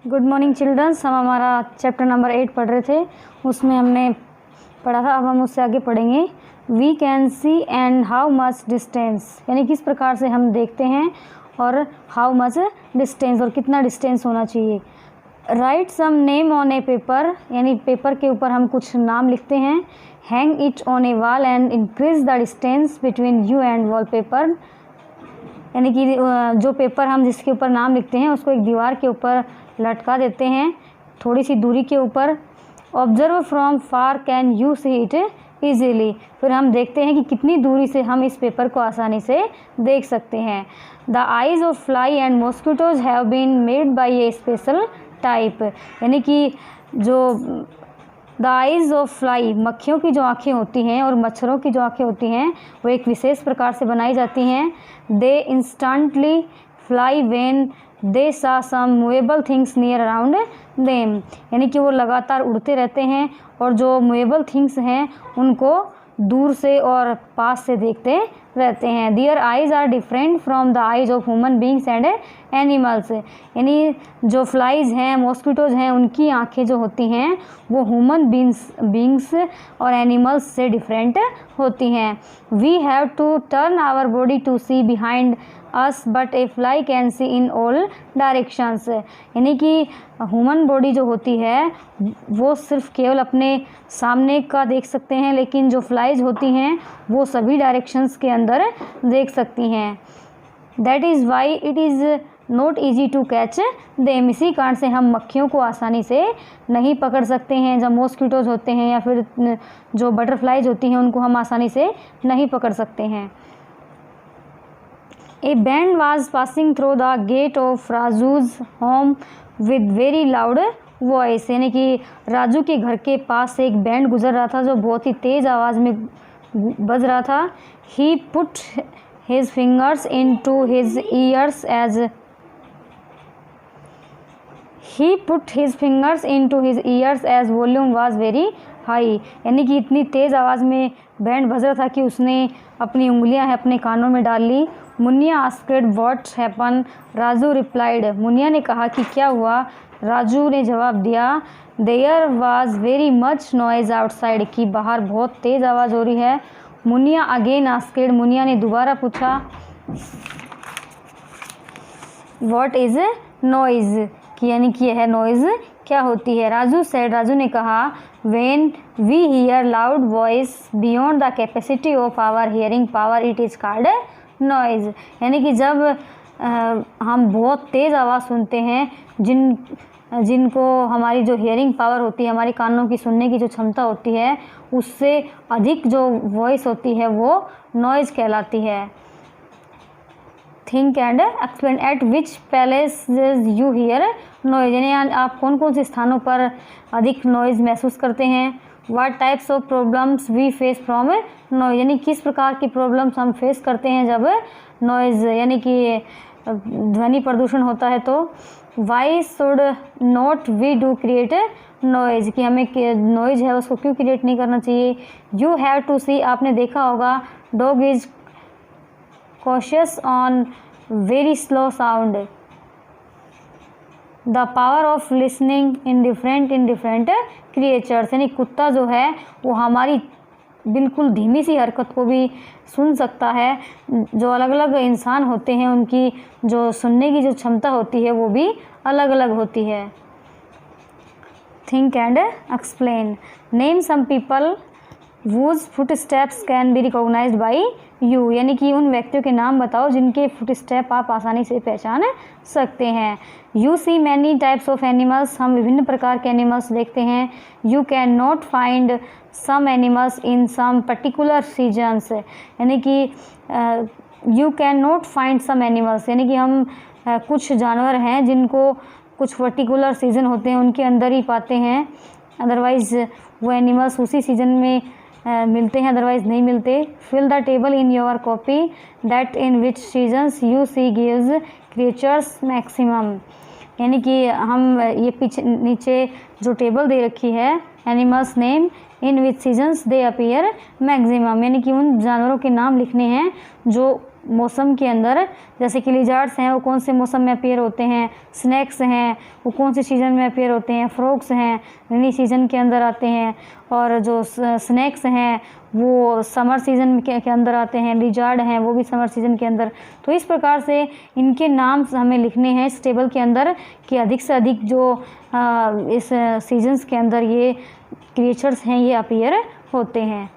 Good morning children's. हम हमारा chapter number 8 पढ़ रहे थे, उसमें हमने पढ़ा था। अब हम उससे आगे पढ़ेंगे। We can see and how much distance, यानी किस प्रकार से हम देखते हैं, और हाउ मच डिस्टेंस, और कितना डिस्टेंस होना चाहिए। Write some name on a paper, यानी पेपर के ऊपर हम कुछ नाम लिखते हैं। Hang it on a wall and increase the distance between you and wall paper, यानी कि जो पेपर हम जिसके ऊपर नाम लिखते हैं उसको एक दीवार के ऊपर लटका देते हैं थोड़ी सी दूरी के ऊपर। Observe from far can you see it easily, फिर हम देखते हैं कि कितनी दूरी से हम इस पेपर को आसानी से देख सकते हैं। The eyes of fly and mosquitoes have been made by a special type, यानी कि जो द आइज़ ऑफ फ्लाई, मक्खियों की जो आँखें होती हैं और मच्छरों की जो आँखें होती हैं वो एक विशेष प्रकार से बनाई जाती हैं। They instantly fly when they saw some movable things near around them, यानी कि वो लगातार उड़ते रहते हैं और जो मूवेबल थिंग्स हैं उनको दूर से और पास से देखते रहते हैं। Their eyes are different from the eyes of human beings and animals, यानी जो फ्लाइज हैं, मॉस्किटोज हैं, उनकी आँखें जो होती हैं वो ह्यूमन बींग्स और एनिमल्स से डिफरेंट होती हैं। We have to turn our body to see behind us but a fly can see in all directions, यानी कि ह्यूमन बॉडी जो होती है वो सिर्फ केवल अपने सामने का देख सकते हैं, लेकिन जो फ्लाइज होती हैं वो सभी डायरेक्शंस के अंदर देख सकती हैं। That is why it is not easy to catch them, इसी कारण से हम मक्खियों को आसानी से नहीं पकड़ सकते हैं। जब मॉस्किटोज होते हैं या फिर जो बटरफ्लाइज होती हैं उनको हम आसानी से नहीं पकड़ सकते हैं। A band was passing through the gate of Raju's home with very loud voice, यानी कि राजू के घर के पास से एक बैंड गुजर रहा था जो बहुत ही तेज़ आवाज़ में बज रहा था। He put his fingers into his ears as volume was very high, यानी कि इतनी तेज़ आवाज़ में बैंड बज रहा था कि उसने अपनी उंगलियां अपने कानों में डाल ली। Muniya asked what happen, Raju replied, Muniya ने कहा कि क्या हुआ, राजू ने जवाब दिया there was very much noise outside, कि बाहर बहुत तेज़ आवाज़ हो रही है। मुनिया अगेन आस्क्ड, मुनिया ने दोबारा पूछा व्हाट इज़ नॉइज़, कि यानी कि यह नॉइज़ क्या होती है। राजू सेड, राजू ने कहा when we hear loud voice beyond the capacity of our hearing power it is called noise, यानी कि जब हम बहुत तेज़ आवाज़ सुनते हैं जिनको हमारी जो हियरिंग पावर होती है, हमारी कानों की सुनने की जो क्षमता होती है, उससे अधिक जो वॉइस होती है वो नॉइज़ कहलाती है। Think and explain eight which places you here noise, यानी आप कौन कौन से स्थानों पर अधिक नॉइज़ महसूस करते हैं। What types of problems we face from noise, यानी किस प्रकार की प्रॉब्लम्स हम फेस करते हैं जब नॉइज़ यानी कि ध्वनि प्रदूषण होता है। तो why should not we do create noise, कि हमें नॉइज़ है उसको क्यों क्रिएट नहीं करना चाहिए। यू हैव टू सी, आपने देखा होगा, dog is cautious on very slow sound, the power of listening in different creatures, यानी कुत्ता जो है वो हमारी बिल्कुल धीमी सी हरकत को भी सुन सकता है। जो अलग अलग इंसान होते हैं उनकी जो सुनने की जो क्षमता होती है वो भी अलग अलग होती है। Think and explain, name some people whose footsteps can be recognized by you, यानी कि उन व्यक्तियों के नाम बताओ जिनके फुटस्टेप आप आसानी से पहचान सकते हैं। You see many types of animals, हम विभिन्न प्रकार के एनिमल्स देखते हैं। You can not find some animals in some particular seasons, यानी कि you can not find some animals, यानी कि हम कुछ जानवर हैं जिनको कुछ पर्टिकुलर सीजन होते हैं उनके अंदर ही पाते हैं, अदरवाइज़ वो एनिमल्स उसी सीजन में मिलते हैं, अदरवाइज़ नहीं मिलते। Fill the table in your copy that in which seasons you see gives creatures maximum, यानी कि हम ये पीछे नीचे जो टेबल दे रखी है animals name in which seasons they appear maximum, यानी कि उन जानवरों के नाम लिखने हैं जो मौसम के अंदर, जैसे कि लिजार्ड्स हैं वो कौन से मौसम में अपीयर होते हैं, स्नैक्स हैं वो कौन से सीज़न में अपीयर होते हैं, फ्रॉग्स हैं रेनी सीज़न के अंदर आते हैं, और जो स्नैक्स हैं वो समर सीज़न के अंदर आते हैं, लिजार्ड हैं वो भी समर सीज़न के अंदर। तो इस प्रकार से इनके नाम हमें लिखने हैं इस टेबल के अंदर कि अधिक से अधिक जो इस सीजन्स के अंदर ये क्रिएचर्स हैं ये अपीयर होते हैं।